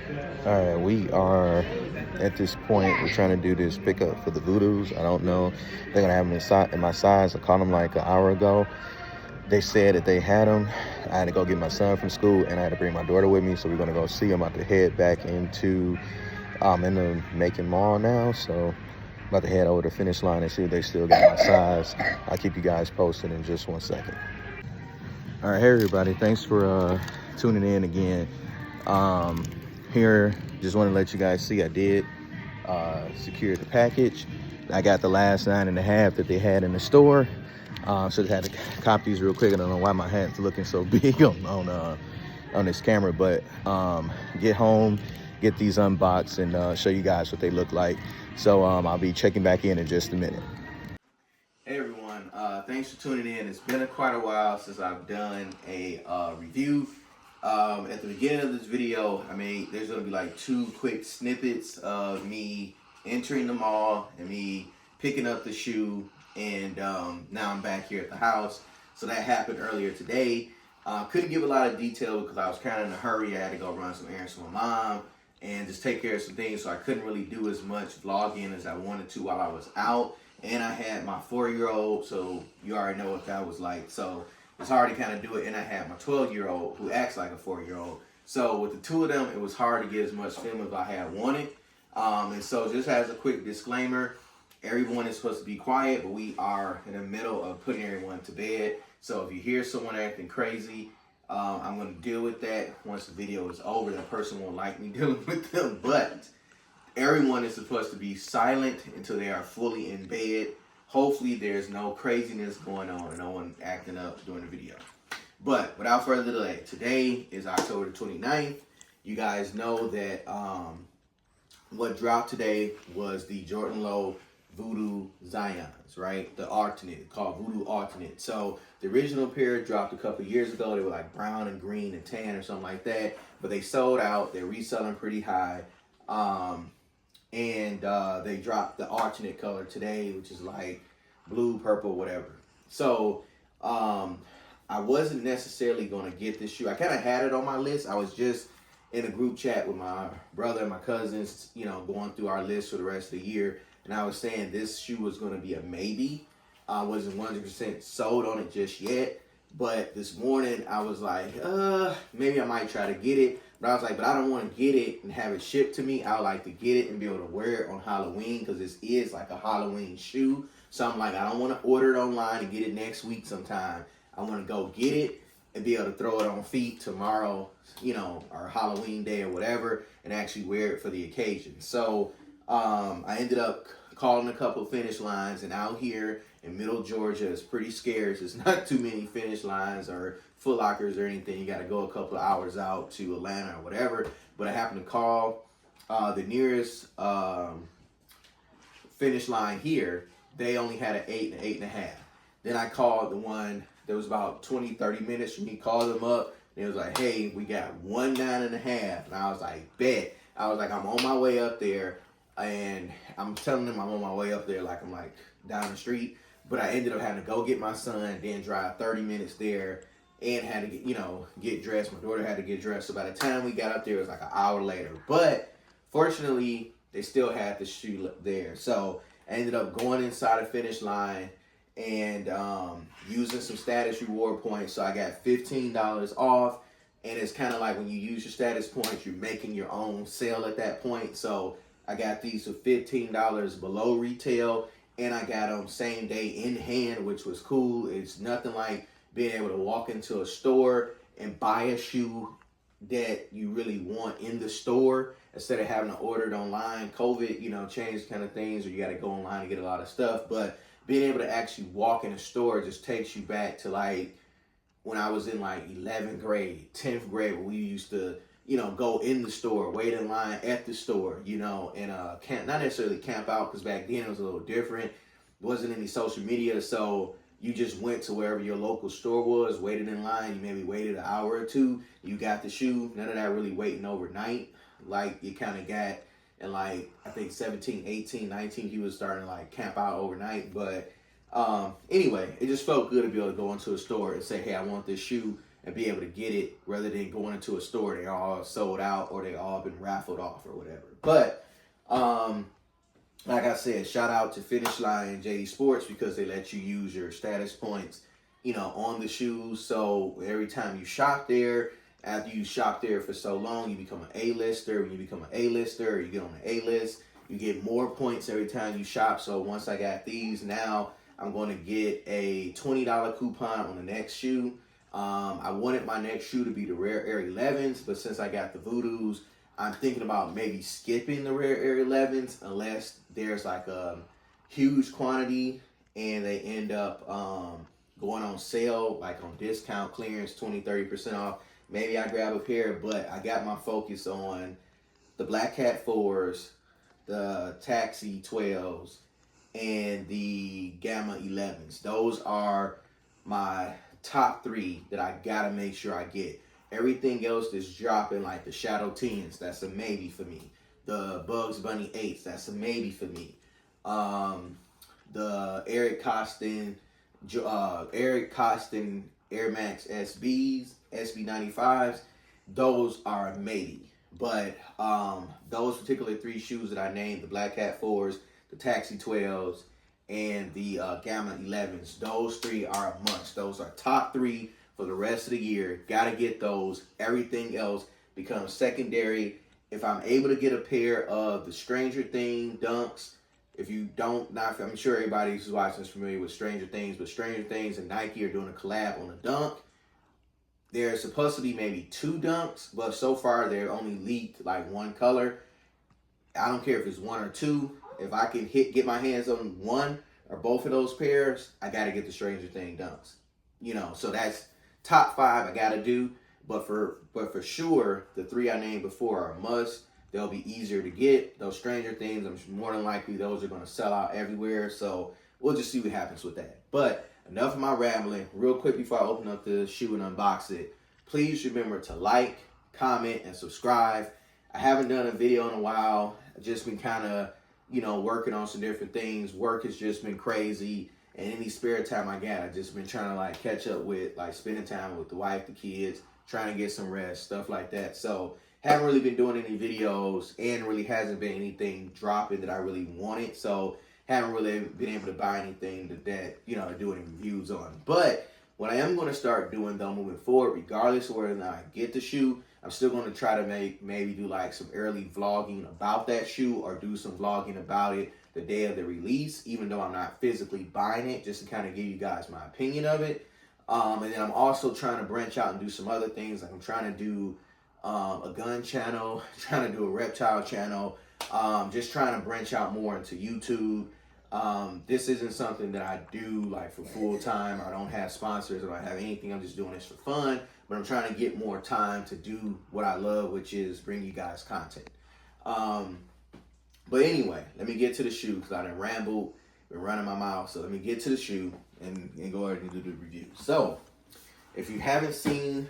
All right, we are at this point. We're trying to do this pickup for the Voodoos. I don't know. They're gonna have them in my size. I called them like an hour ago. They said that they had them. I had to go get my son from school, and I had to bring my daughter with me. So we're gonna go see them. I'm about to head back into in the Macon Mall now. So I'm about to head over the finish line and see if they still got my size. I'll keep you guys posted in just 1 second. All right, hey everybody. Thanks for tuning in again. Here, just want to let you guys see I did secure the package. I got the last 9.5 that they had in the store. So just had to cop these real quick. I don't know why my hat's looking so big on this camera, but get home, get these unboxed, and show you guys what they look like. So I'll be checking back in just a minute. Hey everyone, thanks for tuning in. It's been quite a while since I've done a review. At the beginning of this video, there's going to be like 2 quick snippets of me entering the mall and me picking up the shoe, and now I'm back here at the house. So that happened earlier today. Couldn't give a lot of detail because I was kind of in a hurry. I had to go run some errands for my mom and just take care of some things, so I couldn't really do as much vlogging as I wanted to while I was out. And I had my 4-year-old, so you already know what that was like. So it's hard to kind of do it, and I had my 12-year-old who acts like a 4-year-old. So with the 2 of them, it was hard to get as much film as I had wanted. And so just as a quick disclaimer, everyone is supposed to be quiet, but we are in the middle of putting everyone to bed. So if you hear someone acting crazy, I'm going to deal with that once the video is over. That person won't like me dealing with them, but everyone is supposed to be silent until they are fully in bed. Hopefully there's no craziness going on and no one acting up during the video. But without further delay, today is October the 29th. You guys know that what dropped today was the Jordan Low Voodoo Zions, right? The alternate, called Voodoo Alternate. So the original pair dropped a couple years ago. They were like brown and green and tan or something like that. But they sold out. They're reselling pretty high. And they dropped the alternate color today, which is like blue, purple, whatever. So I wasn't necessarily going to get this shoe. I kind of had it on my list. I was just in a group chat with my brother and my cousins, going through our list for the rest of the year. And I was saying this shoe was going to be a maybe. I wasn't 100% sold on it just yet. But this morning I was like, maybe I might try to get it. But I was like, but I don't want to get it and have it shipped to me. I would like to get it and be able to wear it on Halloween, because this is like a Halloween shoe. So I'm like, I don't want to order it online and get it next week sometime. I want to go get it and be able to throw it on feet tomorrow, or Halloween day or whatever, and actually wear it for the occasion. So I ended up calling a couple of finish lines, and out here in Middle Georgia, it's pretty scarce. There's not too many finish lines or Foot Lockers or anything. You got to go a couple of hours out to Atlanta or whatever. But I happened to call the nearest finish line here. They only had an 8 and 8.5. Then I called the one that was about 20, 30 minutes from me, called them up. And it was like, hey, we got 1 9.5. And I was like, bet. I was like, I'm on my way up there. And I'm telling them I'm on my way up there like I'm like down the street. But I ended up having to go get my son, then drive 30 minutes there, and had to get dressed. My daughter had to get dressed. So by the time we got up there, it was like an hour later. But fortunately, they still had the shoe there. So I ended up going inside the finish line and using some status reward points. So I got $15 off. And it's kind of like when you use your status points, you're making your own sale at that point. So I got these for $15 below retail, and I got them same day in hand, which was cool. It's nothing like being able to walk into a store and buy a shoe that you really want in the store instead of having to order it online. COVID, changed kind of things, or you got to go online and get a lot of stuff. But being able to actually walk in a store just takes you back to like when I was in like 11th grade, 10th grade, where we used to go in the store, wait in line at the store, and not necessarily camp out, because back then it was a little different. There wasn't any social media, so you just went to wherever your local store was, waited in line. You maybe waited an hour or two. You got the shoe. None of that really waiting overnight like you kind of got in like, I think 17, 18, 19, he was starting to like camp out overnight. But anyway, it just felt good to be able to go into a store and say, hey, I want this shoe, and be able to get it rather than going into a store, they all sold out or they all been raffled off or whatever. But like I said, shout out to Finish Line and JD Sports because they let you use your status points, you know, on the shoes. So every time you shop there, after you shop there for so long, you become an A-lister. When you become an A-lister, you get on the A-list, you get more points every time you shop. So once I got these, now I'm going to get a $20 coupon on the next shoe. I wanted my next shoe to be the Rare Air 11s, but since I got the Voodoos, I'm thinking about maybe skipping the Rare Air 11s unless there's like a huge quantity and they end up going on sale, like on discount, clearance, 20-30% off. Maybe I grab a pair, but I got my focus on the Black Cat 4s, the Taxi 12s, and the Gamma 11s. Those are my top 3 that I gotta make sure I get. Everything else that's dropping, like the Shadow 10s, that's a maybe for me. The Bugs Bunny 8s, that's a maybe for me. The Eric Costin Air Max SBs, SB95s, those are a maybe. But those particular 3 shoes that I named, the Black Cat 4s, the Taxi 12s, and the Gamma 11s, those 3 are a must. Those are top 3 for the rest of the year. Gotta get those. Everything else becomes secondary. If I'm able to get a pair of the Stranger Things Dunks, if you don't, I'm sure everybody who's watching is familiar with Stranger Things, but Stranger Things and Nike are doing a collab on a dunk. There's supposed to be maybe 2 dunks, but so far they're only leaked like 1 color. I don't care if it's 1 or 2. If I can get my hands on 1 or both of those pairs, I gotta get the Stranger Things dunks. You know, so that's top 5 I gotta do. But for sure, the 3 I named before are a must. They'll be easier to get. Those Stranger Things, I'm more than likely those are gonna sell out everywhere. So we'll just see what happens with that. But enough of my rambling. Real quick before I open up the shoe and unbox it, please remember to like, comment, and subscribe. I haven't done a video in a while. I've just been kind of, you know, working on some different things. Work has just been crazy. And any spare time I got, I've just been trying to like catch up with, like spending time with the wife, the kids, trying to get some rest, stuff like that. So haven't really been doing any videos and really hasn't been anything dropping that I really wanted. So haven't really been able to buy anything that you know, to do any reviews on. But what I am going to start doing though moving forward, regardless of whether or not I get the shoe, I'm still going to try to maybe do like some early vlogging about that shoe or do some vlogging about it the day of the release, even though I'm not physically buying it, just to kind of give you guys my opinion of it. And then I'm also trying to branch out and do some other things. Like I'm trying to do a gun channel, trying to do a reptile channel, just trying to branch out more into YouTube. This isn't something that I do like for full time. I don't have sponsors. I don't have anything. I'm just doing this for fun. But I'm trying to get more time to do what I love, which is bring you guys content. But anyway, let me get to the shoe because I done rambled, been running my mouth. So let me get to the shoe and go ahead and do the review. So if you haven't seen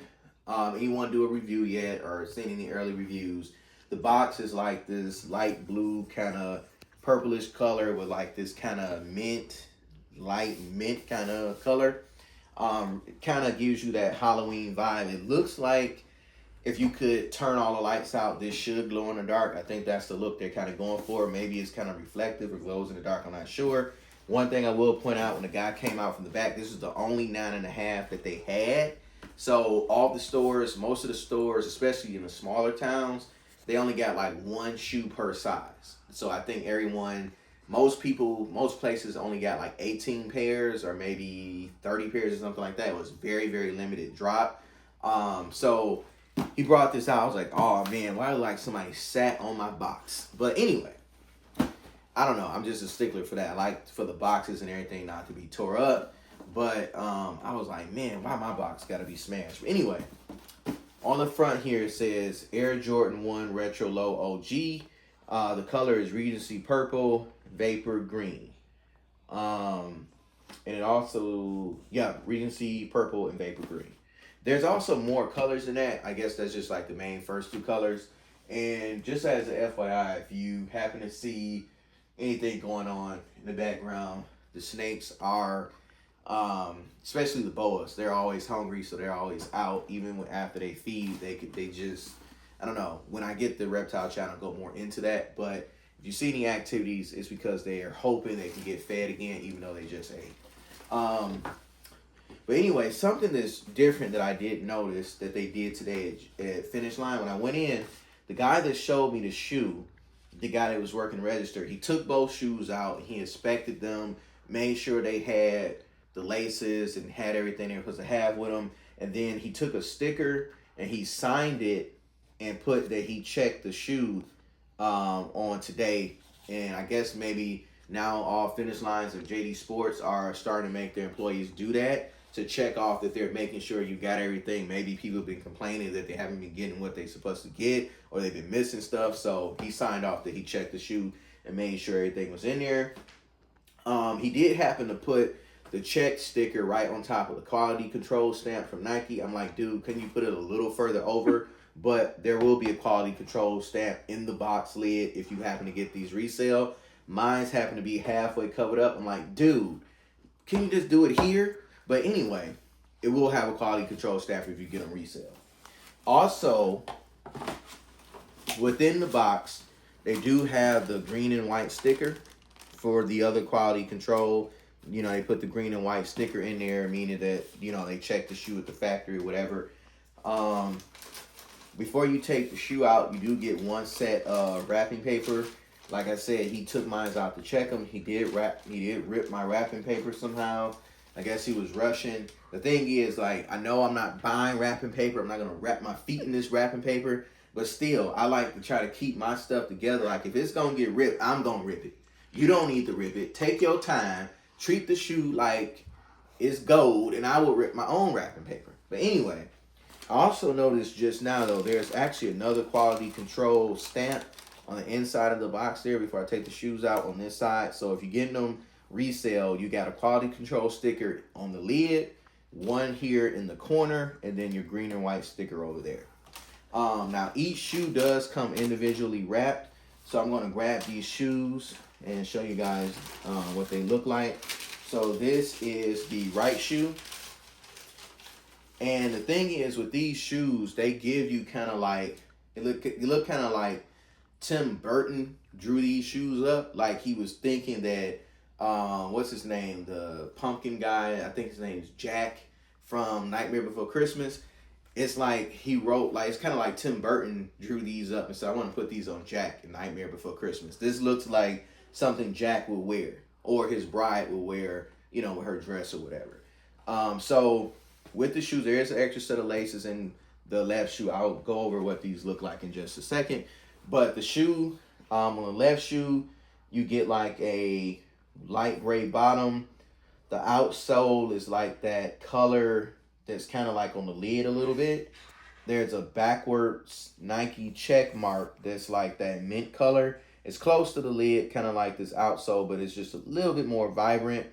anyone do a review yet or seen any early reviews, the box is like this light blue kind of purplish color with like this kind of light mint kind of color. It kind of gives you that Halloween vibe. It looks like if you could turn all the lights out, this should glow in the dark. I think that's the look they're kind of going for. Maybe it's kind of reflective or glows in the dark. I'm not sure. One thing I will point out, when the guy came out from the back, this is the only 9.5 that they had. So all the stores, most of the stores, especially in the smaller towns, they only got like 1 shoe per size. So I think most places only got like 18 pairs or maybe 30 pairs or something like that. It was very, very limited drop. So he brought this out. I was like, oh man, why like somebody sat on my box? But anyway, I don't know. I'm just a stickler for that. I like for the boxes and everything not to be tore up. But I was like, man, why my box got to be smashed? But anyway, on the front here it says Air Jordan 1 Retro Low OG. The color is Regency Purple, Vapor Green. And it also, Regency Purple and Vapor Green. There's also more colors than that. I guess that's just like the main first 2 colors. And just as an FYI, if you happen to see anything going on in the background, the snakes are Especially the boas. They're always hungry, so they're always out. Even after they feed, they just, I don't know. When I get the reptile channel, I'll go more into that. But if you see any activities, it's because they are hoping they can get fed again, even though they just ate. But anyway, something that's different that I did notice that they did today at Finish Line, when I went in, the guy that showed me the shoe, the guy that was working register, he took both shoes out, he inspected them, made sure they had the laces and had everything they were supposed to have with them, and then he took a sticker and he signed it and put that he checked the shoe on today. And I guess maybe now all Finish Lines of JD Sports are starting to make their employees do that, to check off that they're making sure you got everything. Maybe people have been complaining that they haven't been getting what they're supposed to get, or they've been missing stuff. So he signed off that he checked the shoe and made sure everything was in there. He did happen to put the check sticker right on top of the quality control stamp from Nike. I'm like, dude, can you put it a little further over? But there will be a quality control stamp in the box lid if you happen to get these resale. Mine's happen to be halfway covered up. I'm like, dude, can you just do it here? But anyway, it will have a quality control stamp if you get them resale. Also, within the box, they do have the green and white sticker for the other quality control. You know, they put the green and white sticker in there, meaning that, you know, they check the shoe at the factory or whatever. Before you take the shoe out, you do get one set of wrapping paper. Like I said, he took mine out to check them. He did rip my wrapping paper somehow. I guess he was rushing. The thing is, like, I know I'm not buying wrapping paper. I'm not going to wrap my feet in this wrapping paper. But still, I like to try to keep my stuff together. Like, if it's going to get ripped, I'm going to rip it. You don't need to rip it. Take your time. Treat the shoe like it's gold, and I will rip my own wrapping paper. But anyway, I also noticed just now, though, there's actually another quality control stamp on the inside of the box there before I take the shoes out on this side. So if you're getting them resale, you got a quality control sticker on the lid, one here in the corner, and then your green and white sticker over there. Now each shoe does come individually wrapped, so I'm going to grab these shoes and show you guys what they look like. So this is the right shoe, and the thing is with these shoes, they give you kind of like, you look kind of like Tim Burton drew these shoes up, like he was thinking that what's his name? The pumpkin guy, I think his name is Jack from Nightmare Before Christmas. It's like he wrote, like, it's kind of like Tim Burton drew these up and said, I want to put these on Jack in Nightmare Before Christmas. This looks like something Jack would wear, or his bride would wear, you know, with her dress or whatever. So with the shoes, there is an extra set of laces in the left shoe. I'll go over what these look like in just a second. But the shoe, on the left shoe, you get like a light gray bottom. The outsole is like that color that's kind of like on the lid a little bit. There's a backwards Nike check mark that's like that mint color. It's close to the lid, kind of like this outsole, but it's just a little bit more vibrant.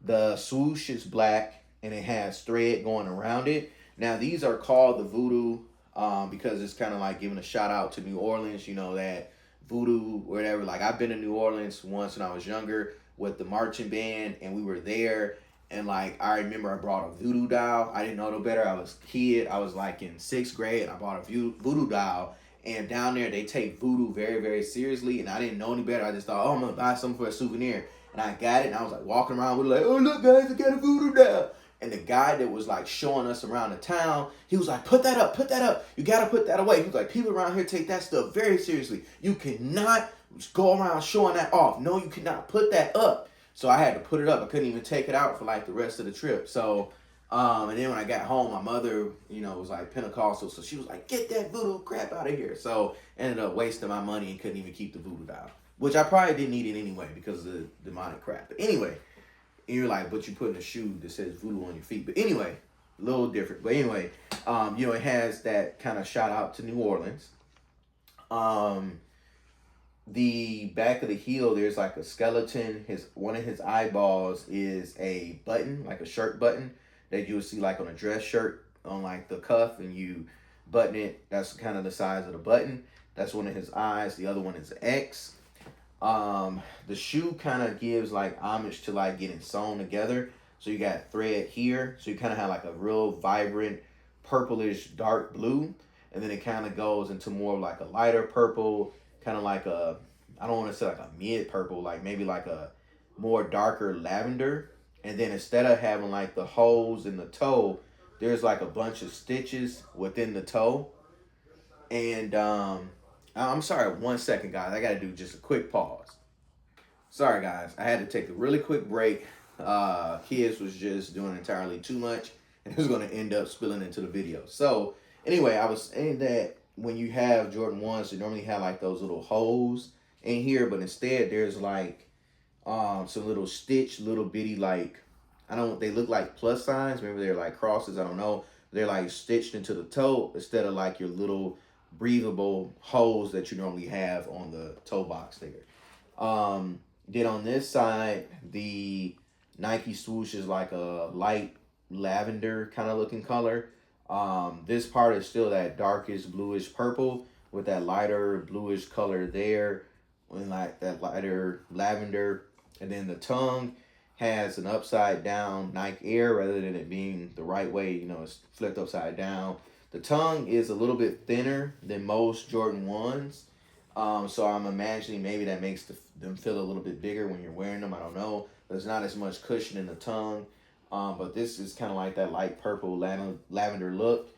The swoosh is black and it has thread going around it. Now these are called the Voodoo because it's kind of like giving a shout out to New Orleans, you know, that Voodoo, whatever. Like, I've been to New Orleans once when I was younger with the marching band, and we were there, and like, I remember I brought a voodoo doll. I didn't know no better. I was a kid. I was like in 6th grade, and I bought a voodoo doll. And down there, they take voodoo very, very seriously, and I didn't know any better. I just thought, oh, I'm gonna buy something for a souvenir. And I got it, and I was like walking around with it, like, oh, look, guys, I got a voodoo doll. And the guy that was like showing us around the town, he was like, put that up, put that up. You gotta put that away. He was like, people around here take that stuff very seriously. You cannot go around showing that off. No, you cannot put that up. So I had to put it up. I couldn't even take it out for like the rest of the trip. So, and then when I got home, my mother, you know, was like Pentecostal. So she was like, get that voodoo crap out of here. So ended up wasting my money and couldn't even keep the voodoo doll, which I probably didn't need it anyway because of the demonic crap. But anyway. And you're like, but you putting a shoe that says voodoo on your feet. But anyway, a little different. But anyway, you know, it has that kind of shout out to New Orleans. The back of the heel, there's like a skeleton. One of his eyeballs is a button, like a shirt button that you would see like on a dress shirt on like the cuff, and you button it. That's kind of the size of the button. That's one of his eyes. The other one is an X. The shoe kind of gives like homage to like getting sewn together. So you got thread here. So you kind of have like a real vibrant purplish dark blue. And then it kind of goes into more of like a lighter purple, kind of like a, I don't want to say like a mid purple, like maybe like a more darker lavender. And then instead of having like the holes in the toe, there's like a bunch of stitches within the toe. And I'm sorry, 1 second, guys. I got to do just a quick pause. Sorry, guys. I had to take a really quick break. Kids was just doing entirely too much, and it was going to end up spilling into the video. So, anyway, I was saying that when you have Jordan 1s, you normally have like those little holes in here, but instead there's like some little stitch, little bitty like, they look like plus signs. Maybe they're like crosses. I don't know. They're like stitched into the toe instead of like your little breathable holes that you normally have on the toe box there. Then on this side, the Nike swoosh is like a light lavender kind of looking color. This part is still that darkest bluish purple with that lighter bluish color there, and like that lighter lavender. And then the tongue has an upside down Nike Air rather than it being the right way, it's flipped upside down. The tongue is a little bit thinner than most Jordan 1s. So I'm imagining maybe that makes them feel a little bit bigger when you're wearing them. I don't know. There's not as much cushion in the tongue. But this is kind of like that light purple lavender look.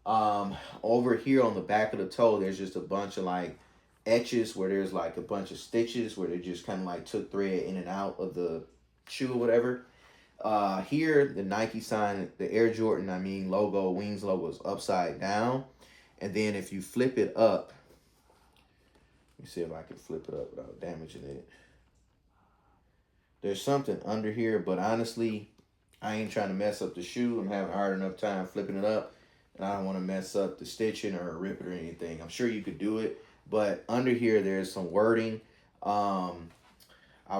Over here on the back of the toe, there's just a bunch of like etches where there's like a bunch of stitches where they just kind of like took thread in and out of the shoe or whatever. Here, the Nike sign, the Air Jordan, logo, wings logo is upside down. And then if you flip it up, let me see if I can flip it up without damaging it. There's something under here, but honestly, I ain't trying to mess up the shoe. I'm having hard enough time flipping it up, and I don't want to mess up the stitching or rip it or anything. I'm sure you could do it, but under here, there's some wording. I'll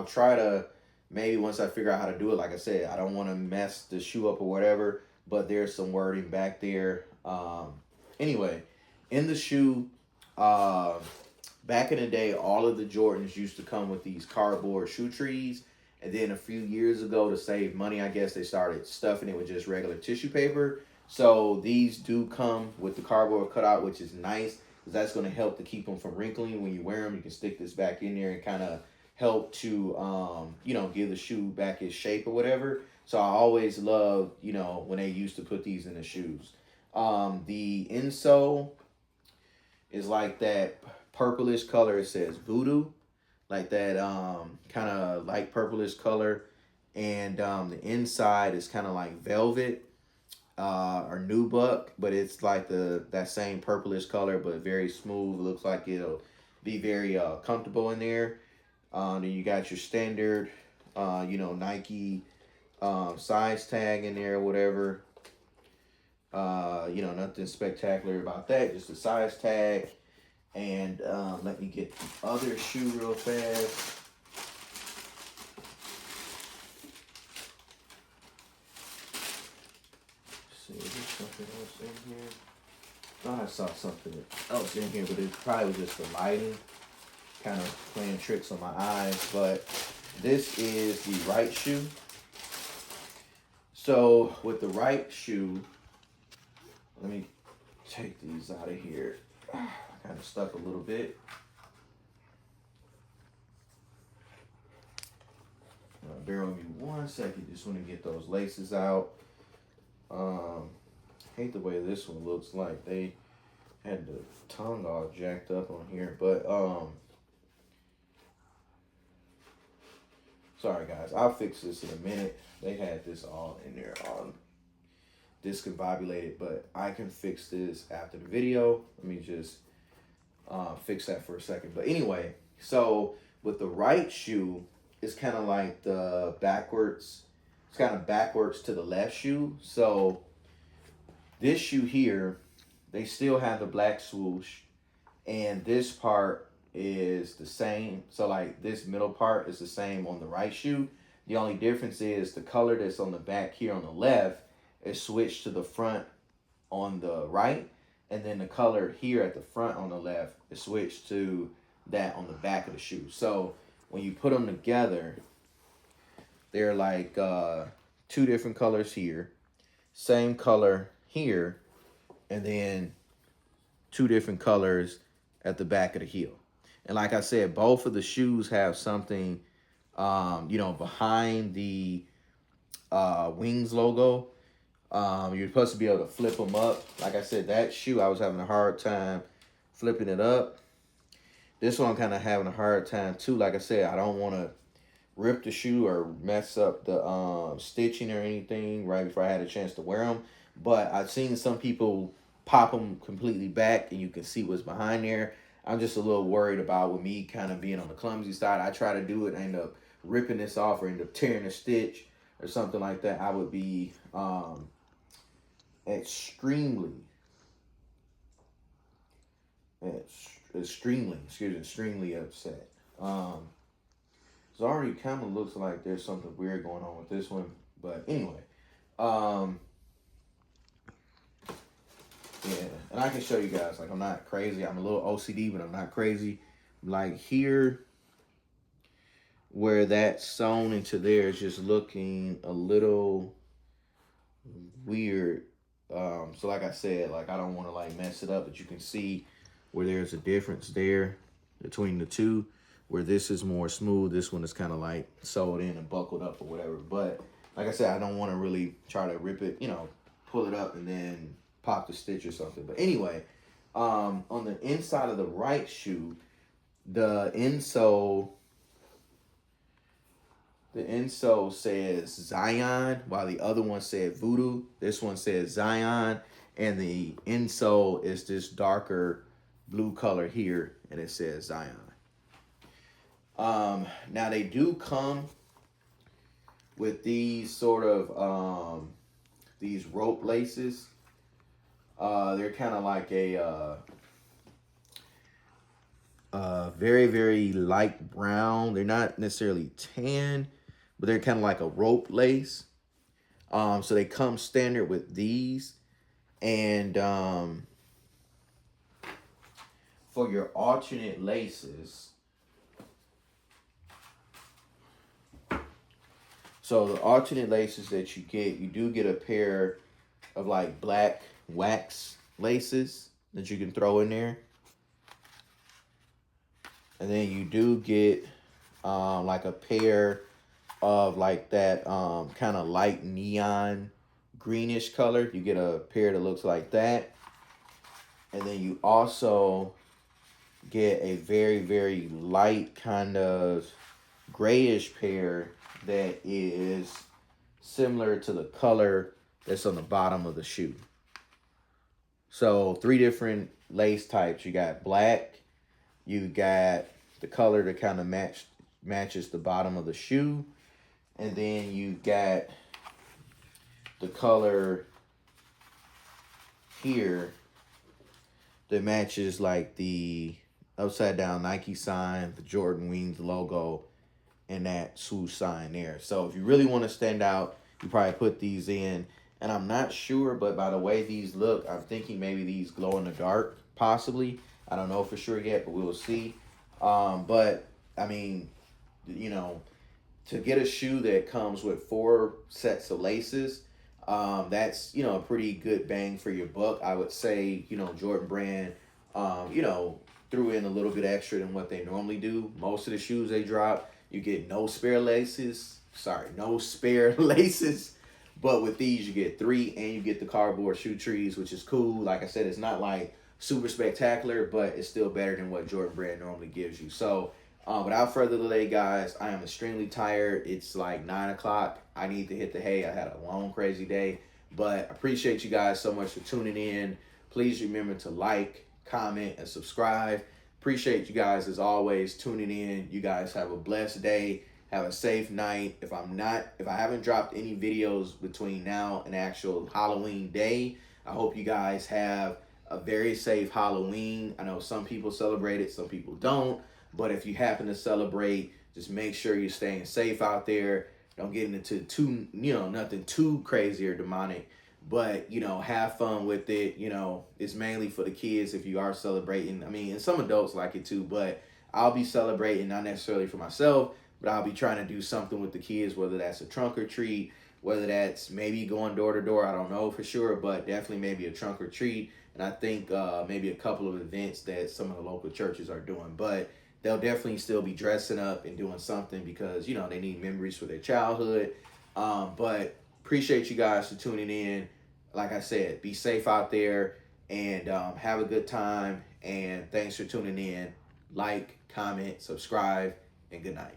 try to, maybe once I figure out how to do it, like I said, I don't want to mess the shoe up or whatever, but there's some wording back there. Anyway, in the shoe, back in the day, all of the Jordans used to come with these cardboard shoe trees. And then a few years ago, to save money, I guess, they started stuffing it with just regular tissue paper. So these do come with the cardboard cutout, which is nice, because that's going to help to keep them from wrinkling. When you wear them, you can stick this back in there and kind of help to, give the shoe back its shape or whatever. So I always love, when they used to put these in the shoes. The insole is like that purplish color. It says Voodoo, like that kind of light purplish color. And the inside is kind of like velvet or nubuck, but it's like that same purplish color, but very smooth. It looks like it'll be very comfortable in there. Then you got your standard, Nike size tag in there, whatever. Nothing spectacular about that, just a size tag. And let me get the other shoe real fast. Let's see, is there something else in here? Thought I saw something else in here, but it probably was just the lighting kind of playing tricks on my eyes. But this is the right shoe. So with the right shoe, let me take these out of here. Kind of stuck a little bit. Bear with me 1 second. Just want to get those laces out. Hate the way this one looks like. They had the tongue all jacked up on here, but sorry guys, I'll fix this in a minute. They had this all in there all discombobulated, but I can fix this after the video. Let me just fix that for a second. But anyway, so with the right shoe, it's kind of like the backwards. It's kind of backwards to the left shoe. So this shoe here, they still have the black swoosh, and this part is the same. So like this middle part is the same on the right shoe. The only difference is the color that's on the back here on the left is switched to the front on the right. And then the color here at the front on the left is switched to that on the back of the shoe. So when you put them together, they're like two different colors here, same color here, and then two different colors at the back of the heel. And like I said, both of the shoes have something, behind the Wings logo. You're supposed to be able to flip them up. Like I said, that shoe, I was having a hard time flipping it up. This one I'm kind of having a hard time too. Like I said, I don't want to rip the shoe or mess up the stitching or anything right before I had a chance to wear them. But I've seen some people pop them completely back and you can see what's behind there. I'm just a little worried about with me kind of being on the clumsy side. I try to do it, I end up ripping this off or end up tearing a stitch or something like that. I would be extremely upset. It already kind of looks like there's something weird going on with this one. But anyway, yeah, and I can show you guys, like, I'm not crazy. I'm a little OCD, but I'm not crazy. Like here, where that's sewn into there is just looking a little weird. So like I said, like, I don't want to like mess it up, but you can see where there's a difference there between the two, where this is more smooth. This one is kind of like sewed in and buckled up or whatever. But like I said, I don't want to really try to rip it, pull it up and then pop the stitch or something. But anyway, on the inside of the right shoe, the insole says Zion, while the other one said Voodoo. This one says Zion, and the insole is this darker blue color here, and it says Zion. Now they do come with these sort of these rope laces. They're kind of like a very, very light brown. They're not necessarily tan, but they're kind of like a rope lace. So they come standard with these. And for your alternate laces, so the alternate laces that you do get a pair of like black wax laces that you can throw in there. And then you do get like a pair of like that kind of light neon greenish color. You get a pair that looks like that. And then you also get a very, very light kind of grayish pair that is similar to the color that's on the bottom of the shoe. So 3 different lace types. You got black, you got the color that kind of matches the bottom of the shoe, and then you got the color here that matches like the upside down Nike sign, the Jordan Wings logo, and that swoosh sign there. So if you really want to stand out, you probably put these in. And I'm not sure, but by the way these look, I'm thinking maybe these glow in the dark, possibly. I don't know for sure yet, but we will see. But I mean, to get a shoe that comes with 4 sets of laces, that's, a pretty good bang for your buck. I would say, Jordan Brand, threw in a little bit extra than what they normally do. Most of the shoes they drop, you get no spare laces. But with these, you get 3, and you get the cardboard shoe trees, which is cool. Like I said, it's not like super spectacular, but it's still better than what Jordan Brand normally gives you. So without further delay, guys, I am extremely tired. It's like 9 o'clock. I need to hit the hay. I had a long, crazy day. But I appreciate you guys so much for tuning in. Please remember to like, comment, and subscribe. Appreciate you guys, as always, tuning in. You guys have a blessed day. Have a safe night. If I haven't dropped any videos between now and actual Halloween day, I hope you guys have a very safe Halloween. I know some people celebrate it, some people don't. But if you happen to celebrate, just make sure you're staying safe out there. Don't get into nothing too crazy or demonic. But, have fun with it. It's mainly for the kids if you are celebrating. I mean, and some adults like it too, but I'll be celebrating, not necessarily for myself, but I'll be trying to do something with the kids, whether that's a trunk or treat whether that's maybe going door to door, I don't know for sure, but definitely maybe a trunk or treat. And I think maybe a couple of events that some of the local churches are doing. But they'll definitely still be dressing up and doing something because, you know, they need memories for their childhood. But appreciate you guys for tuning in. Like I said, be safe out there and have a good time. And thanks for tuning in. Like, comment, subscribe, and good night.